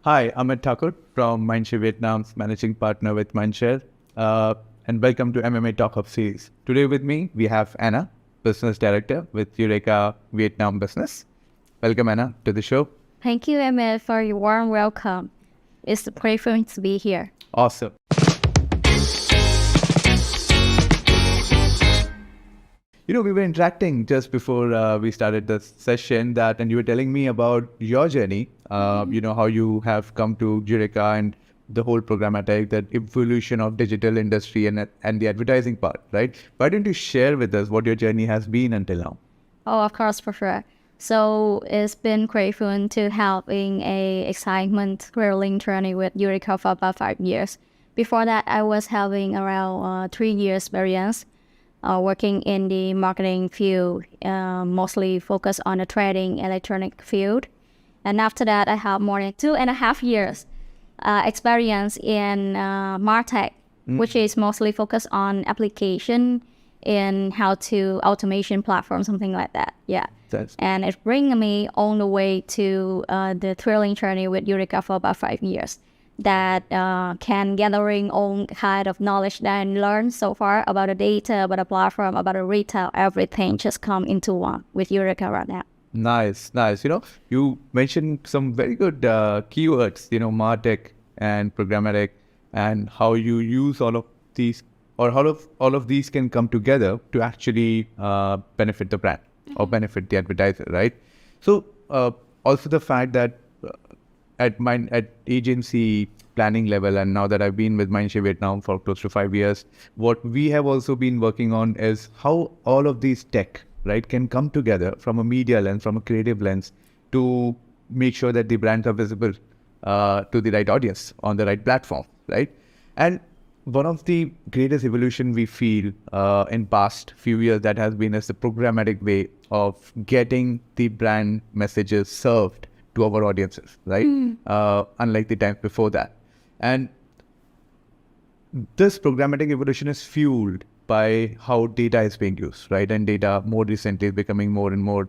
Hi, Amit Thakur from Mindshare Vietnam's managing partner with Mindshare, and welcome to MMA Talkhub series. Today with me, we have Anna, business director with Ureka Vietnam Business. Welcome, Anna, to the show. Thank you, Emma, for your warm welcome. It's a privilege to be here. Awesome. We were interacting just before we started this session and you were telling me about your journey, how you have come to Ureka and the whole programmatic, that evolution of digital industry and the advertising part, right? Why don't you share with us what your journey has been until now? Oh, of course, for sure. So it's been great fun to having a excitement, thrilling journey with Ureka for about 5 years. Before that, I was having around 3 years experience working in the marketing field, mostly focused on the trading electronic field. And after that, I have more than 2.5 years experience in MarTech, which is mostly focused on application in how to automation platform, something like that. Yeah. And it brings me all the way to the thrilling journey with Ureka for about 5 years. That can gathering all kind of knowledge that I learned so far about the data, about the platform, about the retail, everything just come into one with Ureka right now. Nice. You mentioned some very good keywords, MarTech and Programmatic, and how you use all of these, or how all of these can come together to actually benefit the brand or benefit the advertiser, right? So also the fact that at agency planning level, and now that I've been with Mindshare Vietnam for close to 5 years, what we have also been working on is how all of these tech, right, can come together from a media lens, from a creative lens, to make sure that the brands are visible to the right audience on the right platform, right? And one of the greatest evolution we feel in past few years that has been is the programmatic way of getting the brand messages served to our audiences, right? Unlike the times before that. And this programmatic evolution is fueled by how data is being used, right? And data more recently is becoming more and more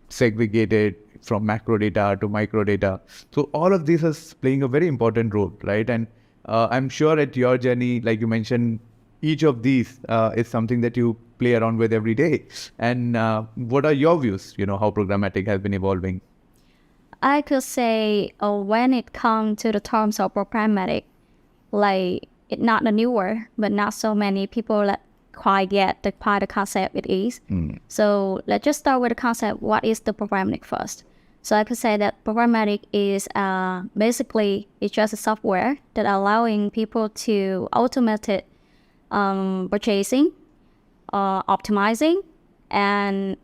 segregated from macro data to micro data. So all of this is playing a very important role, right? And I'm sure at your journey, like you mentioned, each of these is something that you play around with every day. And what are your views, how programmatic has been evolving? I could say when it comes to the terms of programmatic, like it's not a new word, but not so many people that quite get the concept it is. So let's just start with the concept. What is the programmatic first? So I could say that programmatic is basically it's just a software that allowing people to automate purchasing, optimizing, and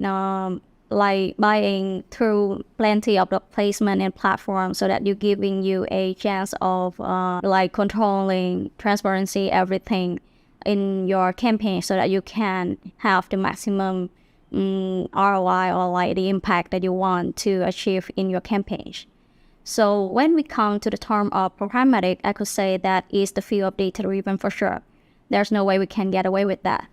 like buying through plenty of the placement and platform, so that you're giving you a chance of like controlling transparency, everything in your campaign, so that you can have the maximum ROI, or like the impact that you want to achieve in your campaigns. So when we come to the term of programmatic, I could say that is the field of data-driven for sure. There's no way we can get away with that.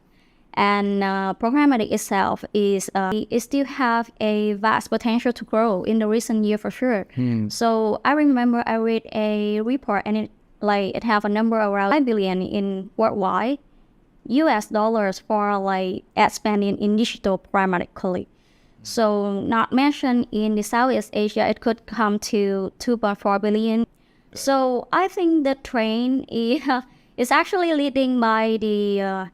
And programmatic itself is it still have a vast potential to grow in the recent year for sure. So I remember I read a report, and it have a number around 5 billion in worldwide US dollars for like ad spending in digital programmatically. So not mentioned in the Southeast Asia, it could come to 2.4 billion. So I think the trend is actually leading by the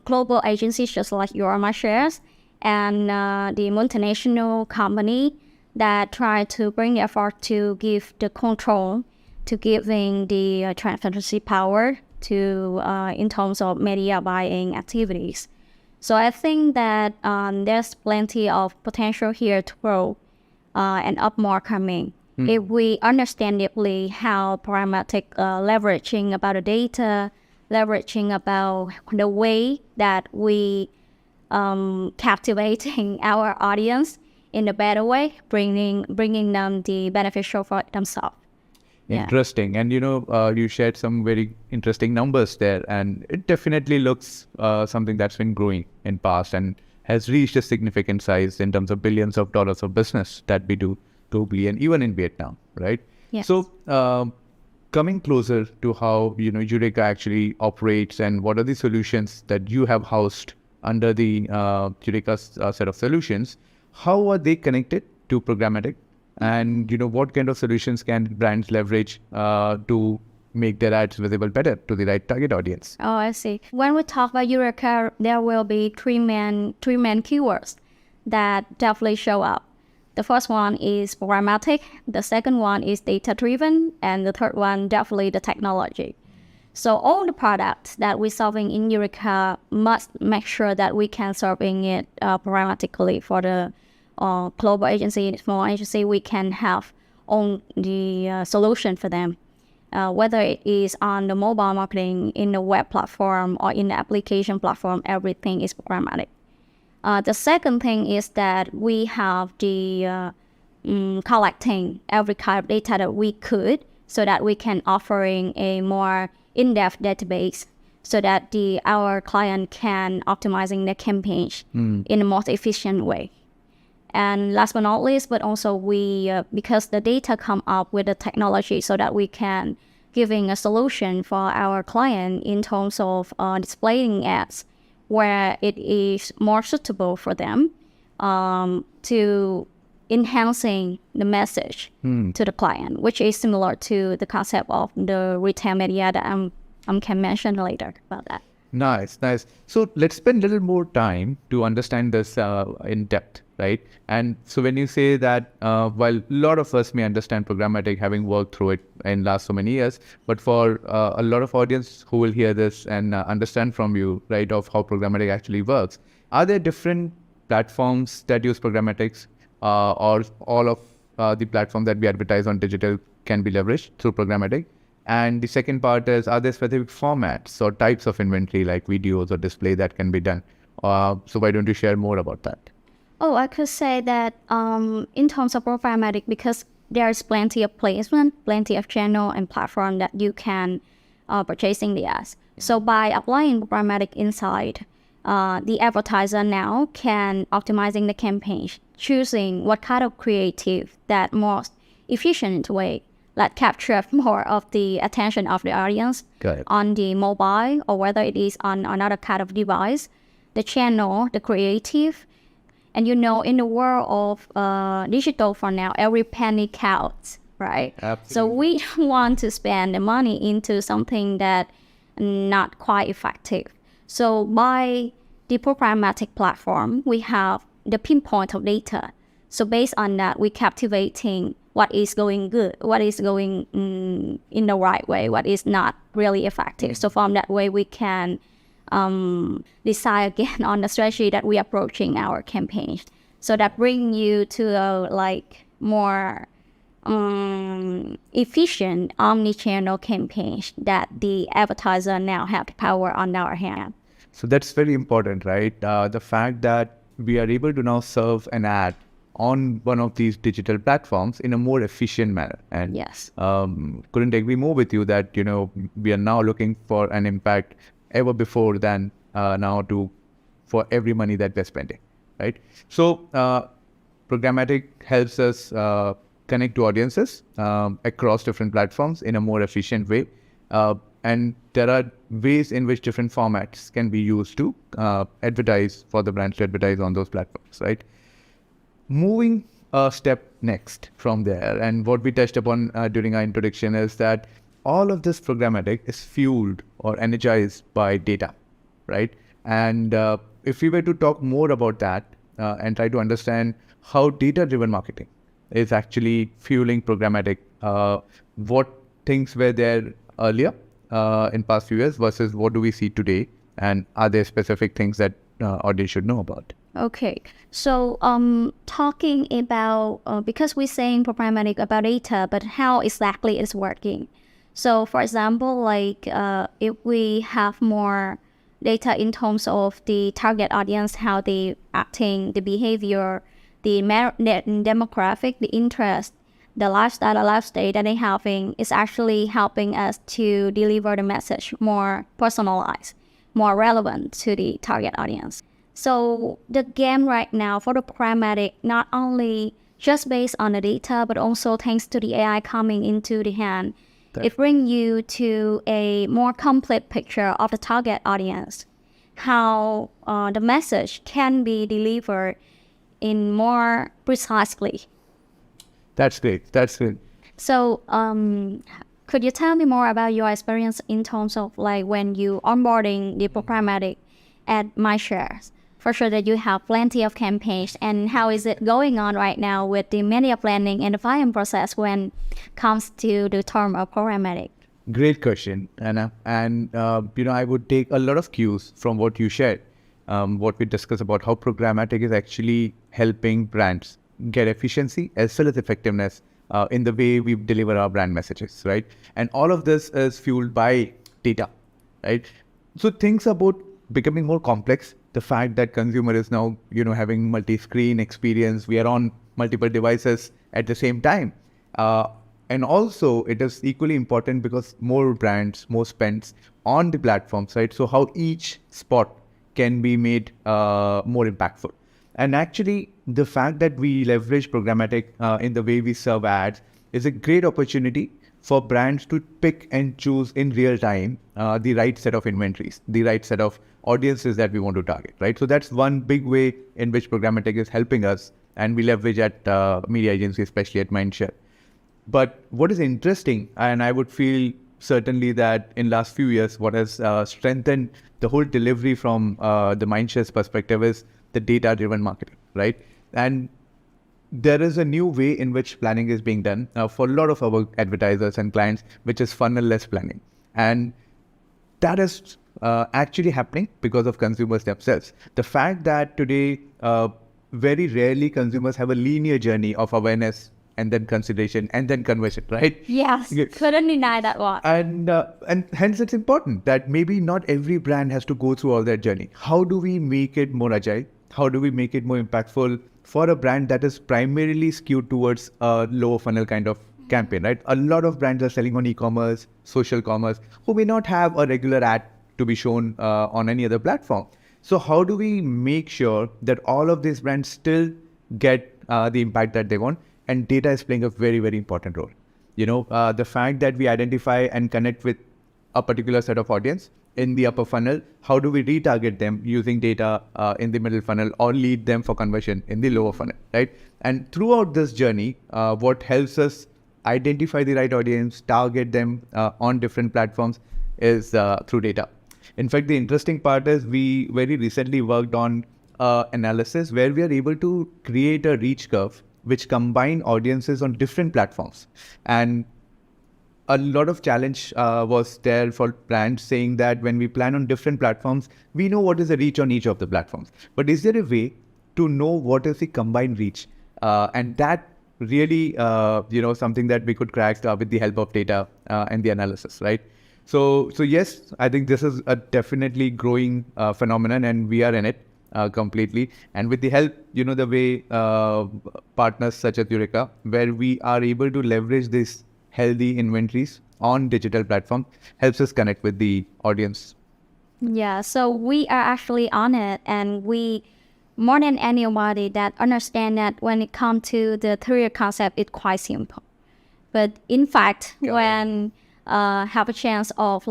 global agencies just like your Shares and the multinational company that try to bring the effort to give the control, to giving the transparency power to in terms of media buying activities. So I think that there's plenty of potential here to grow and up more coming. If we understand deeply how programmatic leveraging about the data, leveraging about the way that we captivating our audience in a better way, bringing them the beneficial for themselves. Interesting. And you shared some very interesting numbers there, and it definitely looks something that's been growing in past and has reached a significant size in terms of billions of dollars of business that we do globally and even in Vietnam, right? Yes. So coming closer to how Eureka actually operates and what are the solutions that you have housed under the Eureka set of solutions, how are they connected to Programmatic? And what kind of solutions can brands leverage to make their ads visible better to the right target audience? Oh, I see. When we talk about Eureka, there will be three main keywords that definitely show up. The first one is programmatic, the second one is data-driven, and the third one definitely the technology. So all the products that we're solving in Eureka must make sure that we can serving it programmatically for the global agency, small agency. We can have on the solution for them. Whether it is on the mobile marketing, in the web platform, or in the application platform, everything is programmatic. The second thing is that we have the collecting every kind of data that we could, so that we can offering a more in-depth database, so that our client can optimizing their campaigns in a more efficient way. And last but not least, but also we because the data come up with the technology, so that we can giving a solution for our client in terms of displaying ads where it is more suitable for them to enhancing the message to the client, which is similar to the concept of the retail media that I can mention later about that. Nice. So let's spend a little more time to understand this in depth, right? And so when you say that, while a lot of us may understand programmatic, having worked through it in last so many years, but for a lot of audience who will hear this and understand from you, right, of how programmatic actually works, are there different platforms that use programmatics, or all of the platforms that we advertise on digital can be leveraged through programmatic? And the second part is, are there specific formats or types of inventory like videos or display that can be done? So why don't you share more about that? Oh, I could say that in terms of programmatic, because there's plenty of placement, plenty of channel and platform that you can purchasing the ads. So by applying programmatic inside, the advertiser now can optimizing the campaigns, choosing what kind of creative that most efficient way that capture more of the attention of the audience on the mobile, or whether it is on another kind of device, the channel, the creative. And in the world of digital for now, every penny counts, right? Absolutely. So we don't want to spend the money into something that not quite effective. So by the programmatic platform, we have the pinpoint of data. So based on that, we captivating what is going good, what is going in the right way, what is not really effective. So from that way, we can decide again on the strategy that we are approaching our campaigns. So that bring you to a more efficient omni-channel campaigns that the advertiser now have the power on our hand. So that's very important, right? The fact that we are able to now serve an ad on one of these digital platforms in a more efficient manner. And yes, couldn't agree more with you that, we are now looking for an impact ever before than now for every money that we're spending, right? So programmatic helps us connect to audiences across different platforms in a more efficient way. And there are ways in which different formats can be used to advertise, for the brands to advertise on those platforms, right? Moving a step next from there, and what we touched upon during our introduction is that all of this programmatic is fueled or energized by data, right? And if we were to talk more about that and try to understand how data-driven marketing is actually fueling programmatic, what things were there earlier in past few years versus what do we see today, and are there specific things that audience should know about? Okay, so talking about, because we're saying programmatic about data, but how exactly it's working. So for example, if we have more data in terms of the target audience, how they acting, the behavior, the demographic, the interest, the lifestyle, the life state that they're having, is actually helping us to deliver the message more personalized, more relevant to the target audience. So the game right now for the programmatic not only just based on the data, but also thanks to the AI coming into the hand, That- it brings you to a more complete picture of the target audience, how the message can be delivered in more precisely. That's great. That's great. So, could you tell me more about your experience in terms of like when you onboarding the programmatic at Mindshare? For sure that you have plenty of campaigns, and how is it going on right now with the media planning and the buying process when comes to the term of programmatic? Great question, Anna. And, I would take a lot of cues from what you shared, what we discussed about how programmatic is actually helping brands get efficiency as well as effectiveness in the way we deliver our brand messages, right? And all of this is fueled by data, right? So things about becoming more complex, the fact that consumer is now, having multi-screen experience, we are on multiple devices at the same time. And also it is equally important because more brands, more spends on the platforms, right? So how each spot can be made more impactful. And actually, the fact that we leverage programmatic in the way we serve ads is a great opportunity for brands to pick and choose in real time the right set of inventories, the right set of audiences that we want to target, right? So that's one big way in which programmatic is helping us, and we leverage at media agency, especially at Mindshare. But what is interesting, and I would feel certainly that in last few years, what has strengthened the whole delivery from the Mindshare's perspective is the data-driven marketing, right? And there is a new way in which planning is being done for a lot of our advertisers and clients, which is funnel-less planning. And that is actually happening because of consumers themselves. The fact that today, very rarely consumers have a linear journey of awareness and then consideration and then conversion, right? Yes, couldn't deny that one. And hence it's important that maybe not every brand has to go through all that journey. How do we make it more agile? How do we make it more impactful for a brand that is primarily skewed towards a lower funnel kind of campaign, right? A lot of brands are selling on e-commerce, social commerce, who may not have a regular ad to be shown on any other platform. So how do we make sure that all of these brands still get the impact that they want? And data is playing a very, very important role. The fact that we identify and connect with a particular set of audience in the upper funnel, how do we retarget them using data in the middle funnel or lead them for conversion in the lower funnel, right? And throughout this journey, what helps us identify the right audience, target them on different platforms is through data. In fact, the interesting part is we very recently worked on analysis where we are able to create a reach curve which combine audiences on different platforms. And a lot of challenge was there for brands saying that when we plan on different platforms, we know what is the reach on each of the platforms. But is there a way to know what is the combined reach? And that really, something that we could crack with the help of data and the analysis, right? So yes, I think this is a definitely growing phenomenon, and we are in it completely. And with the help, the way partners such as Ureka, where we are able to leverage this healthy inventories on digital platform, helps us connect with the audience. Yeah, so we are actually on it, and we, more than anybody, that understand that when it comes to the three concept, it's quite simple. But in fact, when have a chance of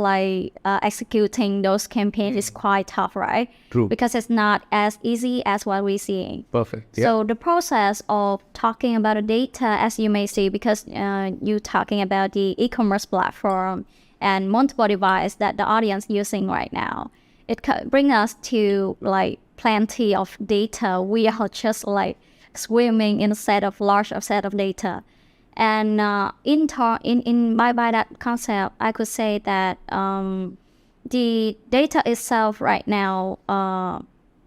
executing those campaigns is quite tough, right? True. Because it's not as easy as what we're seeing. Perfect. So the process of talking about the data, as you may see, because you talking about the e-commerce platform and multiple device that the audience using right now, it bring us to plenty of data. We are just swimming in a large set of data. And by that concept, I could say that the data itself right now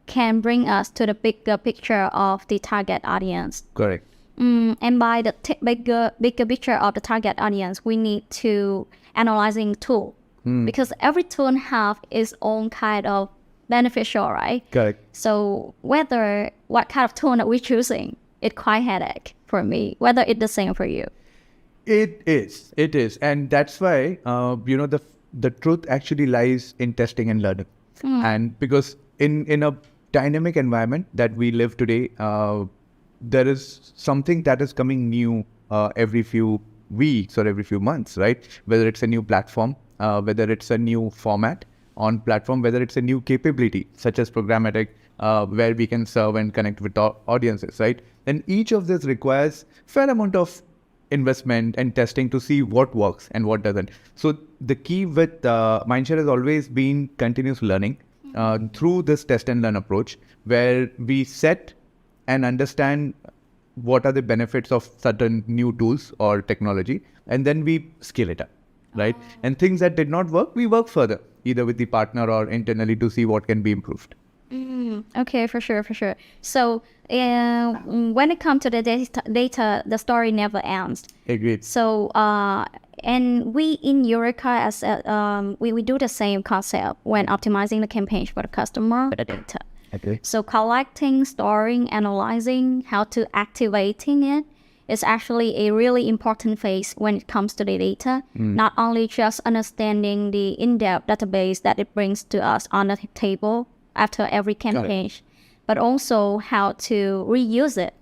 can bring us to the bigger picture of the target audience. Correct. And by the bigger picture of the target audience, we need to analyzing tool because every tool have its own kind of beneficial, right? Correct. So what kind of tool that we're choosing, it's quite headache for me. Whether it's the same for you. It is, and that's why the truth actually lies in testing and learning. And because in a dynamic environment that we live today, there is something that is coming new every few weeks or every few months, right? Whether it's a new platform, whether it's a new format on platform, whether it's a new capability such as programmatic, where we can serve and connect with audiences, right? And each of this requires fair amount of investment and testing to see what works and what doesn't. So the key with Mindshare has always been continuous learning through this test and learn approach, where we set and understand what are the benefits of certain new tools or technology, and then we scale it up, right? And things that did not work, we work further, either with the partner or internally to see what can be improved. Okay, for sure. So when it comes to the data, the story never ends. Agreed. So and we in Eureka as we do the same concept when optimizing the campaigns for the customer with the data. Okay. So collecting, storing, analyzing, how to activating it is actually a really important phase when it comes to the data. Not only just understanding the in-depth database that it brings to us on the table after every campaign, but also how to reuse it,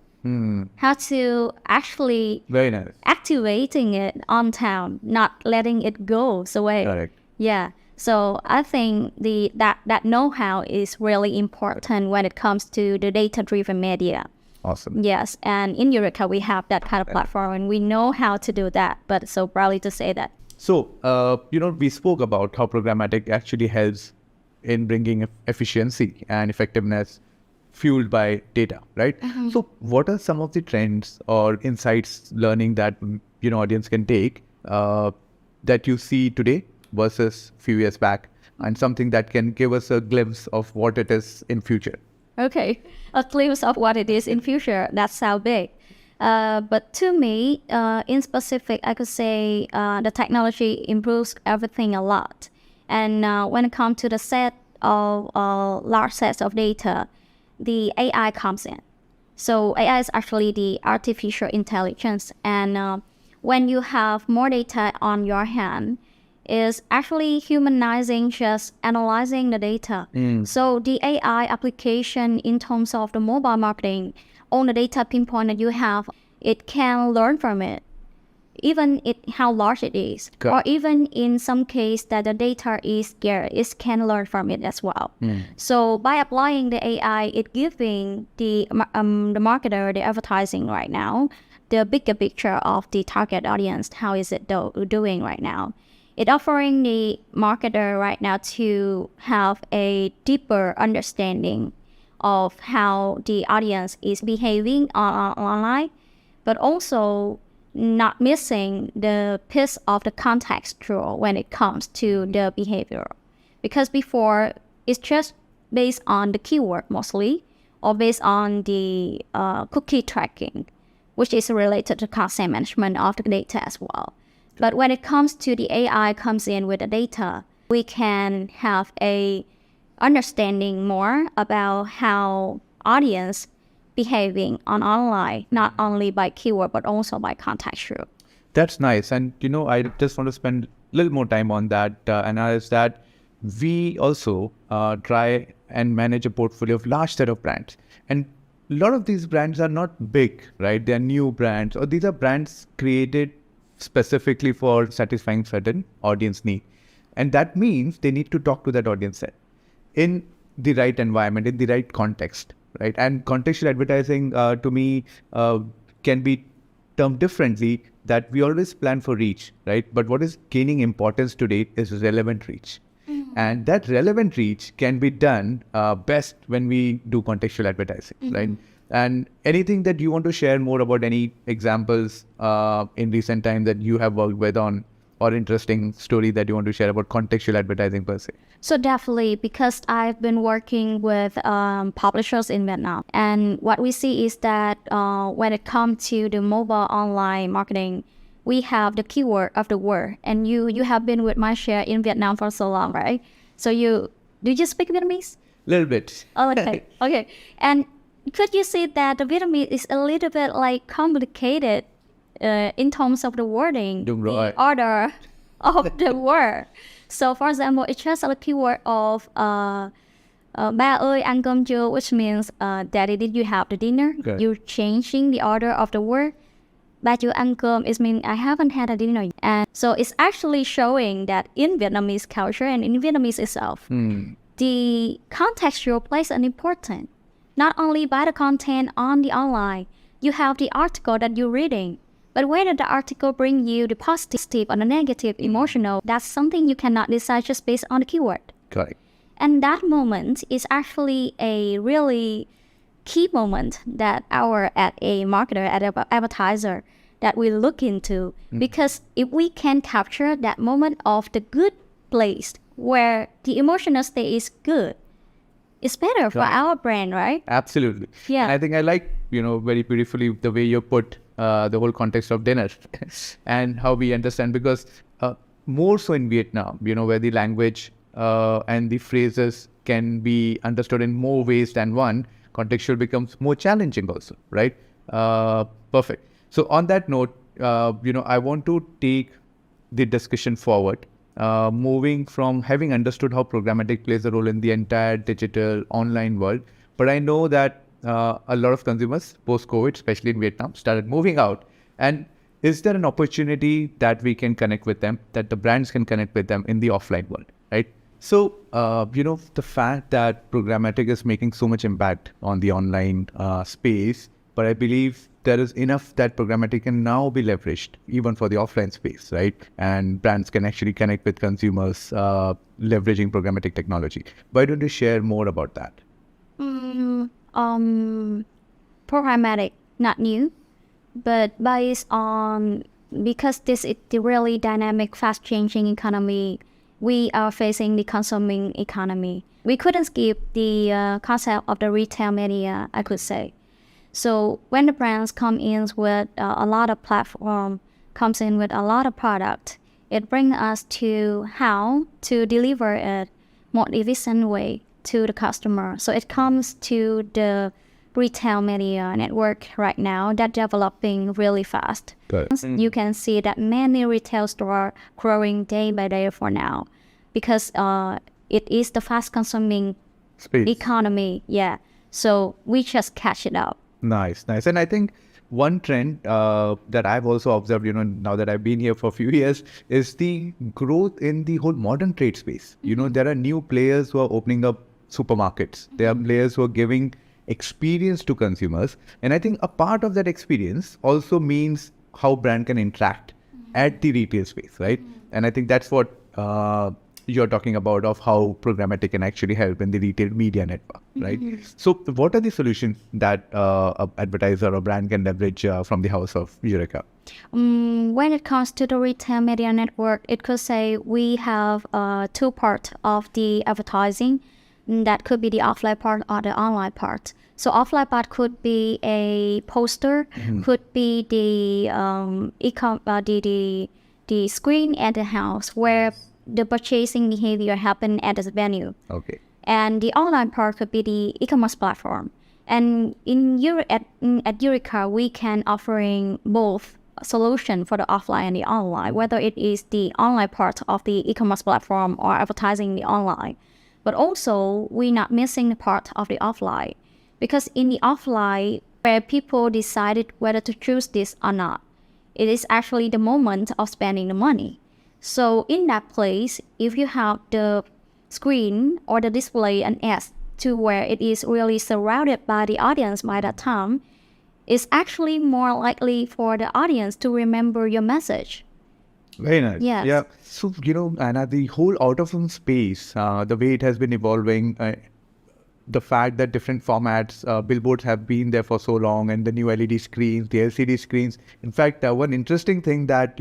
how to actually Very nice. activating it on town, not letting it go away. Correct. Yeah. So I think that know-how is really important when it comes to the data-driven media. Awesome. Yes, and in Eureka we have that kind of platform, and we know how to do that. But it's so proudly to say that. So, we spoke about how programmatic actually helps in bringing efficiency and effectiveness fueled by data, right? So what are some of the trends or insights learning that, audience can take that you see today versus few years back, and something that can give us a glimpse of what it is in future? Okay, a glimpse of what it is in future. That sounds big. But to me, in specific, I could say the technology improves everything a lot. And when it comes to the set of large sets of data, the AI comes in. So AI is actually the artificial intelligence. And when you have more data on your hand, is actually humanizing just analyzing the data. So the AI application in terms of the mobile marketing, all the data pinpoint that you have, it can learn from it, even how large it is. Got Or even in some case that the data is scarce, it can learn from it as well. So by applying the AI, it giving the marketer, the advertising right now, the bigger picture of the target audience, how is it doing right now. It offering the marketer right now to have a deeper understanding of how the audience is behaving online, but also not missing the piece of the contextual when it comes to the behavior. Because before, it's just based on the keyword mostly, or based on the cookie tracking, which is related to content management of the data as well. But when it comes to the AI comes in with the data, we can have a understanding more about how audience behaving on online, not only by keyword, but also by contextual. That's nice. And, I just want to spend a little more time on that, analyze that. We also try and manage a portfolio of large set of brands. And a lot of these brands are not big, right? They're new brands, or these are brands created specifically for satisfying certain audience need. And that means they need to talk to that audience set in the right environment, in the right context, right? And contextual advertising, to me, can be termed differently, that we always plan for reach, right? But what is gaining importance today is relevant reach. And that relevant reach can be done best when we do contextual advertising, right? And anything that you want to share more about, any examples in recent time that you have worked with on, or interesting story that you want to share about contextual advertising per se? So definitely, because I've been working with publishers in Vietnam, and what we see is that when it comes to the mobile online marketing, we have the keyword of the word. And you have been with Mindshare in Vietnam for so long, right? So do you speak Vietnamese? Little bit. Oh, okay. Okay. And could you see that the Vietnamese is a little bit like complicated in terms of the wording, Đúng rồi. the order of the word. So for example, it's just a keyword of Ba ơi ăn cơm chưa, which means Daddy, did you have the dinner? Correct. You're changing the order of the word. Ba chưa ăn cơm, it means I haven't had a dinner. And so it's actually showing that in Vietnamese culture and in Vietnamese itself, the contextual plays an important, not only by the content on the online, you have the article that you're reading, but whether the article bring you the positive or the negative emotional, that's something you cannot decide just based on the keyword. Correct. And that moment is actually a really key moment that at a marketer, at an advertiser, that we look into. Because if we can capture that moment of the good place where the emotional state is good, it's better for Right. our brand, right? Absolutely. Yeah. And I think I like, very beautifully the way you put the whole context of dinner and how we understand, because more so in Vietnam, where the language and the phrases can be understood in more ways than one, contextual becomes more challenging also, right? Perfect. So on that note, I want to take the discussion forward, moving from having understood how programmatic plays a role in the entire digital online world. But I know that a lot of consumers post-COVID, especially in Vietnam, started moving out. And is there an opportunity that we can connect with them, that the brands can connect with them in the offline world, right? So, the fact that programmatic is making so much impact on the online space, but I believe there is enough that programmatic can now be leveraged even for the offline space, right? And brands can actually connect with consumers leveraging programmatic technology. Why don't you share more about that? Programmatic, not new, but based on, because this is the really dynamic, fast-changing economy, we are facing the consuming economy. We couldn't skip the concept of the retail media, I could say. So when the brands come in with a lot of platform, comes in with a lot of product, it brings us to how to deliver it more efficient way to the customer. So it comes to the retail media network right now that developing really fast. You can see that many retail stores growing day by day for now, because it is the fast consuming Space. economy. Yeah. So we just catch it up. Nice. And I think one trend that I've also observed, now that I've been here for a few years, is the growth in the whole modern trade space. There are new players who are opening up supermarkets. There are players who are giving experience to consumers. And I think a part of that experience also means how brand can interact at the retail space, right? And I think that's what you're talking about, of how programmatic can actually help in the retail media network, right? So what are the solutions that a advertiser or brand can leverage from the house of Ureka? When it comes to the retail media network, it could say we have two parts of the advertising. That could be the offline part or the online part. So offline part could be a poster, could be the the screen at the house where the purchasing behavior happen at the venue. Okay. And the online part could be the e-commerce platform. And at Eureka, we can offering both solution for the offline and the online, whether it is the online part of the e-commerce platform or advertising the online. But also, we're not missing the part of the offline, because in the offline, where people decided whether to choose this or not, it is actually the moment of spending the money. So in that place, if you have the screen or the display an ad to where it is really surrounded by the audience by that time, it's actually more likely for the audience to remember your message. Very nice. Yes. Yeah. So, Anna, the whole out-of-home space, the way it has been evolving, the fact that different formats, billboards have been there for so long, and the new LED screens, the LCD screens. In fact, one interesting thing that,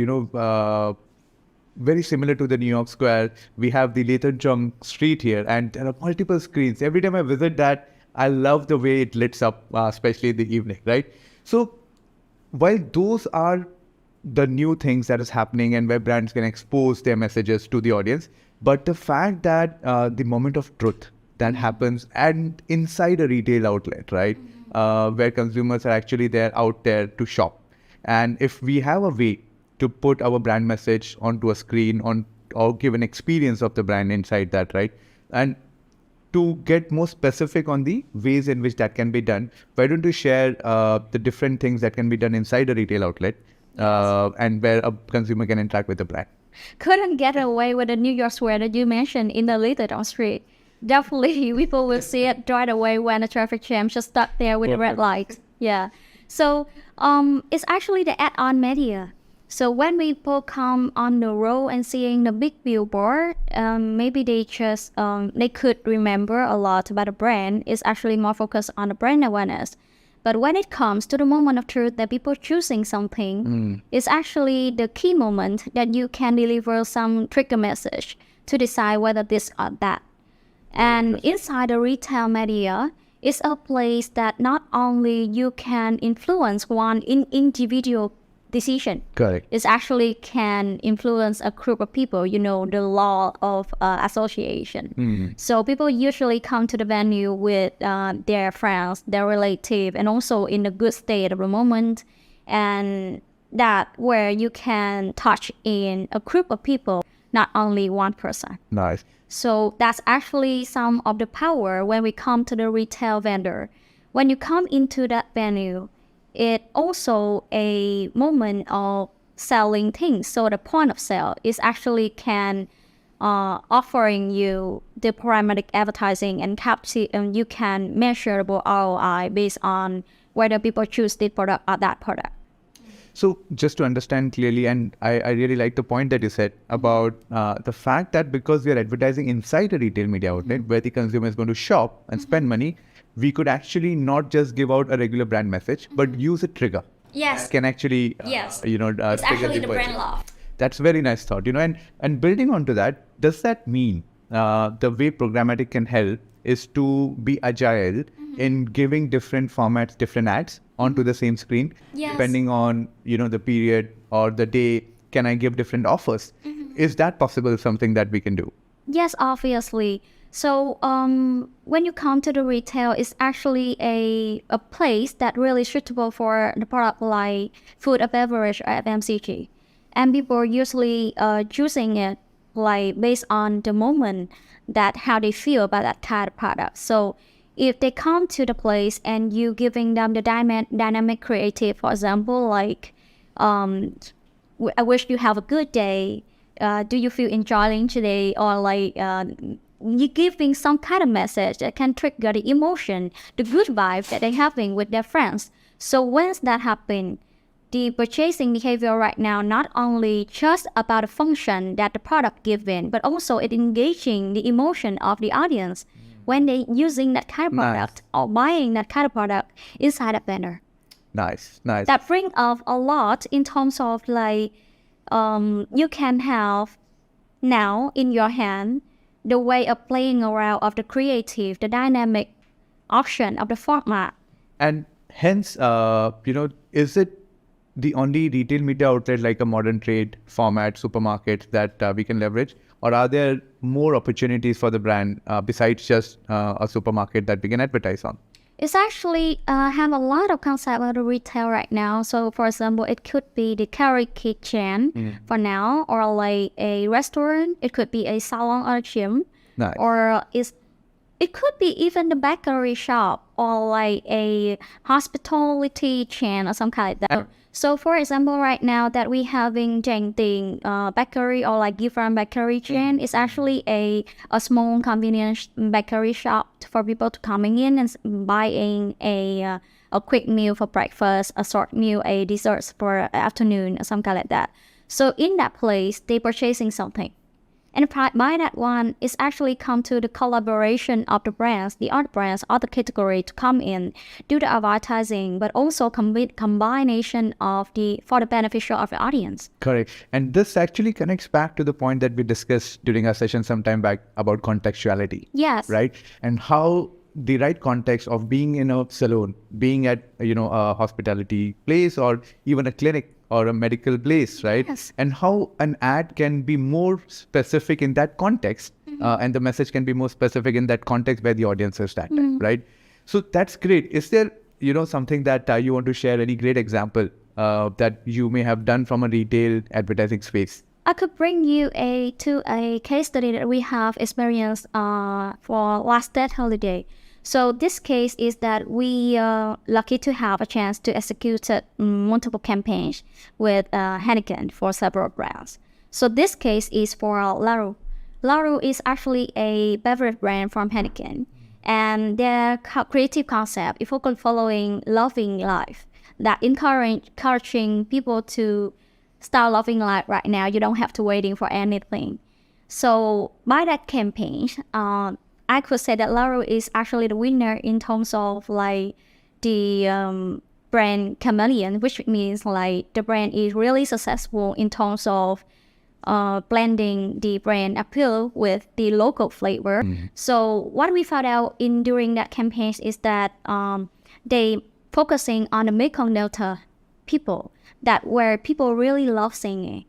very similar to the New York Square, we have the Lathan Chung Street here, and there are multiple screens. Every time I visit that, I love the way it lights up, especially in the evening, right? So while those are the new things that is happening and where brands can expose their messages to the audience, but the fact that the moment of truth that happens and inside a retail outlet, right, where consumers are actually out there to shop, and if we have a way to put our brand message onto a screen or give an experience of the brand inside that, right, and to get more specific on the ways in which that can be done, why don't you share the different things that can be done inside a retail outlet and where a consumer can interact with the brand? Couldn't get away with the New York square that you mentioned in the little down street. Definitely, people will see it right away when the traffic jam just stuck there with the red light. Yeah. So it's actually the add-on media. So when people come on the road and seeing the big billboard, maybe they just they could remember a lot about the brand. It's actually more focused on the brand awareness. But when it comes to the moment of truth that people choosing something, it's actually the key moment that you can deliver some trigger message to decide whether this or that. And inside the retail media, it's a place that not only you can influence one individual decision. Correct. It actually can influence a group of people, the law of association. So people usually come to the venue with their friends, their relative, and also in a good state of the moment. And that where you can touch in a group of people, not only one person. Nice. So that's actually some of the power when we come to the retail vendor. When you come into that venue, it also a moment of selling things. So the point of sale is actually can offering you the programmatic advertising and you can measurable ROI based on whether people choose this product or that product. So just to understand clearly, and I really like the point that you said about the fact that because we are advertising inside a retail media outlet where the consumer is going to shop and spend money, we could actually not just give out a regular brand message, but use a trigger. Yes. Can actually, Yes. It's It's actually the brand love. That's very nice thought, and building onto that, does that mean the way programmatic can help is to be agile in giving different formats, different ads onto the same screen, depending on, the period or the day, can I give different offers? Is that possible, something that we can do? Yes, obviously. So when you come to the retail, it's actually a place that really suitable for the product like food or beverage or FMCG. And people usually choosing it like based on the moment that how they feel about that kind of product. So if they come to the place and you giving them the dynamic creative, for example, like I wish you have a good day. Do you feel enjoying today? Or like you giving some kind of message that can trigger the emotion, the good vibe that they're having with their friends. So once that happens, the purchasing behavior right now not only just about the function that the product given, but also it engaging the emotion of the audience when they using that kind of product or buying that kind of product inside a banner. Nice. That bring up a lot in terms of like you can have now in your hand the way of playing around of the creative, the dynamic option of the format. And hence, is it the only retail media outlet like a modern trade format, supermarket that we can leverage? Or are there more opportunities for the brand besides just a supermarket that we can advertise on? It's actually have a lot of concept of the retail right now. So for example, it could be the karaoke chain for now, or like a restaurant. It could be a salon or a gym. Nice. Or it could be even the bakery shop or like a hospitality chain or some kind like that. So for example, right now that we having Jang Ting bakery or like different bakery chain, it's actually a small convenience bakery shop for people to coming in and buying a quick meal for breakfast, a short meal, a dessert for afternoon or something like that. So in that place, they purchasing something. And by that one, it's actually come to the collaboration of the brands, the other brands, other category to come in, do the advertising, but also combination of for the beneficial of the audience. Correct. And this actually connects back to the point that we discussed during our session some time back about contextuality. Yes. Right? And how the right context of being in a salon, being at, a hospitality place or even a clinic or a medical place, right? Yes. And how an ad can be more specific in that context, and the message can be more specific in that context where the audience is at, right? So that's great. Is there, something that you want to share, any great example that you may have done from a retail advertising space? I could bring you to a case study that we have experienced for last Tet holiday. So this case is that we are lucky to have a chance to execute multiple campaigns with Heineken for several brands. So this case is for Laru. Laru is actually a beverage brand from Heineken, and their creative concept is focused on following loving life, that encouraging people to start loving life right now. You don't have to waiting for anything. So by that campaign, I could say that Laru is actually the winner in terms of like the brand chameleon, which means like the brand is really successful in terms of blending the brand appeal with the local flavor. So what we found out during that campaign is that they focusing on the Mekong Delta people, that where people really love singing.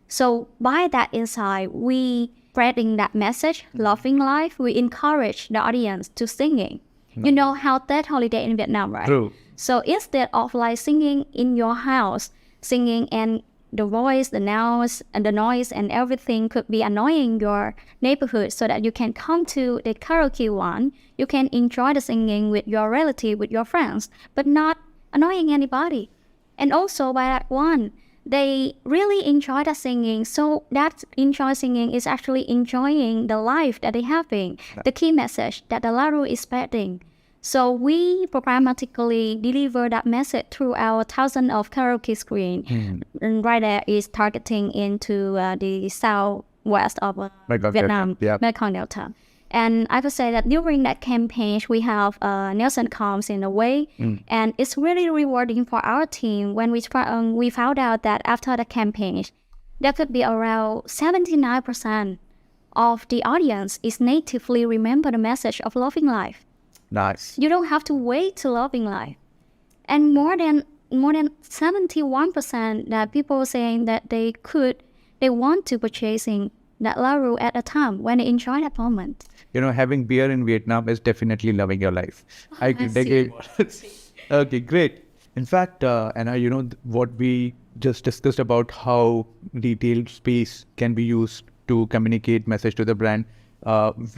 So by that insight, we spreading that message, loving life, we encourage the audience to singing. You know how that holiday in Vietnam, right? True. So instead of like singing in your house, singing and the voice, the noise, and everything could be annoying your neighborhood, so that you can come to the karaoke one, you can enjoy the singing with your relative, with your friends, but not annoying anybody. And also by that one, they really enjoy the singing. So that enjoy singing is actually enjoying the life that they're having, the key message that the Laru is spreading. So we programmatically deliver that message through our thousands of karaoke screen. And right there is targeting into the southwest of Vietnam, Mekong Delta. And I could say that during that campaign, we have Nelson comes in a way, and it's really rewarding for our team when we found out that after the campaign, there could be around 79% of the audience is natively remember the message of loving life. Nice. You don't have to wait to loving life. And more than 71% that people saying that they want to purchasing that Laru at a time when they enjoy that moment. You know, having beer in Vietnam is definitely loving your life. I can take it. Okay, great. In fact, Anna, you know, what we just discussed about how retail space can be used to communicate message to the brand,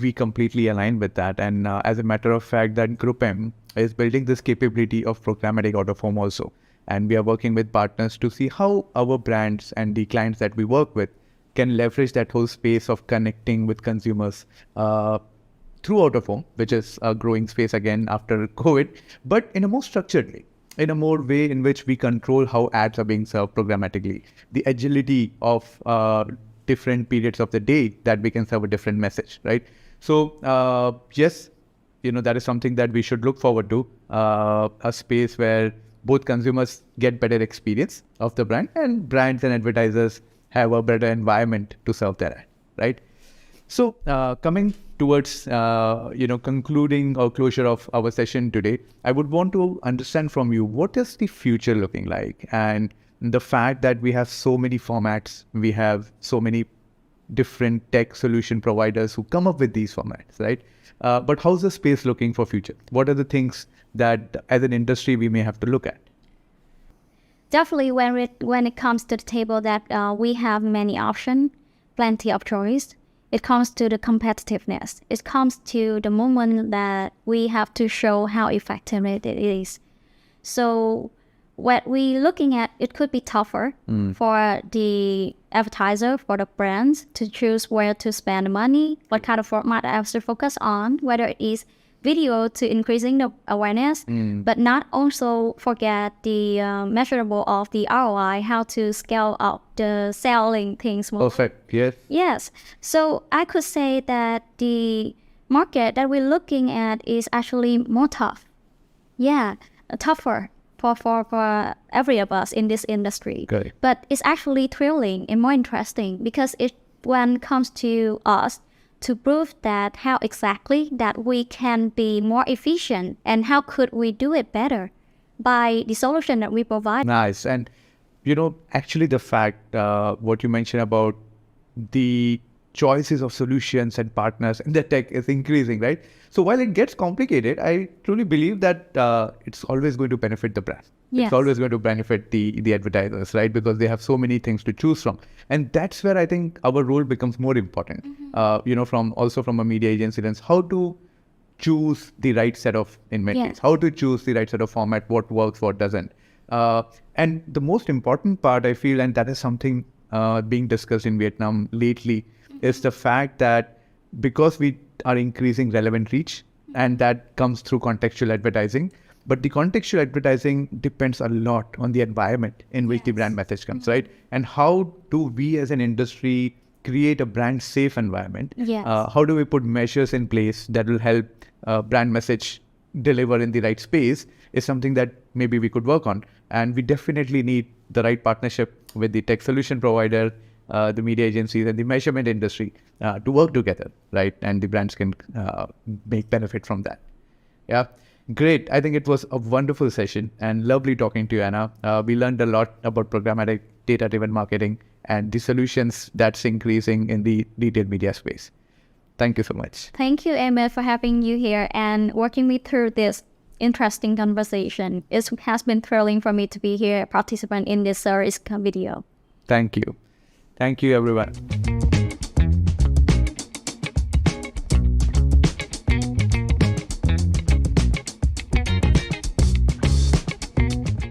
we completely align with that. And as a matter of fact, that Group M is building this capability of programmatic out of home also. And we are working with partners to see how our brands and the clients that we work with can leverage that whole space of connecting with consumers through out of home, which is a growing space again after COVID, but in a more structured way, in a more way in which we control how ads are being served programmatically, the agility of different periods of the day that we can serve a different message, right? So yes, you know, that is something that we should look forward to, a space where both consumers get better experience of the brand and brands and advertisers have a better environment to serve their ad, right? So coming towards, concluding or closure of our session today, I would want to understand from you, what is the future looking like? And the fact that we have so many formats, we have so many different tech solution providers who come up with these formats, right? But how's the space looking for future? What are the things that as an industry we may have to look at? Definitely when it comes to the table that we have many options, plenty of choice. It comes to the competitiveness. It comes to the moment that we have to show how effective it is. So what we're looking at, it could be tougher for the advertiser, for the brands to choose where to spend the money, what kind of format I have to focus on, whether it is video to increasing the awareness, but not also forget the measurable of the ROI, how to scale up the selling things more. Perfect, yes. Yes. So I could say that the market that we're looking at is actually more tough. Yeah, tougher for every of us in this industry. Okay. But it's actually thrilling and more interesting because when it comes to us, to prove that how exactly that we can be more efficient and how could we do it better by the solution that we provide. Nice. And, you know, actually the fact, what you mentioned about the choices of solutions and partners in the tech is increasing, right? So while it gets complicated, I truly believe that it's always going to benefit the brand. Yes. It's always going to benefit the advertisers, right? Because they have so many things to choose from. And that's where I think our role becomes more important, from a media agency lens, how to choose the right set of inventories, Yes. how to choose the right set of format, what works, what doesn't. And the most important part, I feel, and that is something being discussed in Vietnam lately, is the fact that because we are increasing relevant reach, and that comes through contextual advertising, but the contextual advertising depends a lot on the environment in which the brand message comes, right? And how do we as an industry create a brand safe environment? Yes. How do we put measures in place that will help brand message deliver in the right space is something that maybe we could work on. And we definitely need the right partnership with the tech solution provider, the media agencies and the measurement industry to work together, right? And the brands can make benefit from that. Yeah, great. I think it was a wonderful session and lovely talking to you, Anna. We learned a lot about programmatic data-driven marketing and the solutions that's increasing in the retail media space. Thank you so much. Thank you, Emma, for having you here and walking me through this interesting conversation. It has been thrilling for me to be here, a participant in this series video. Thank you. Thank you, everyone.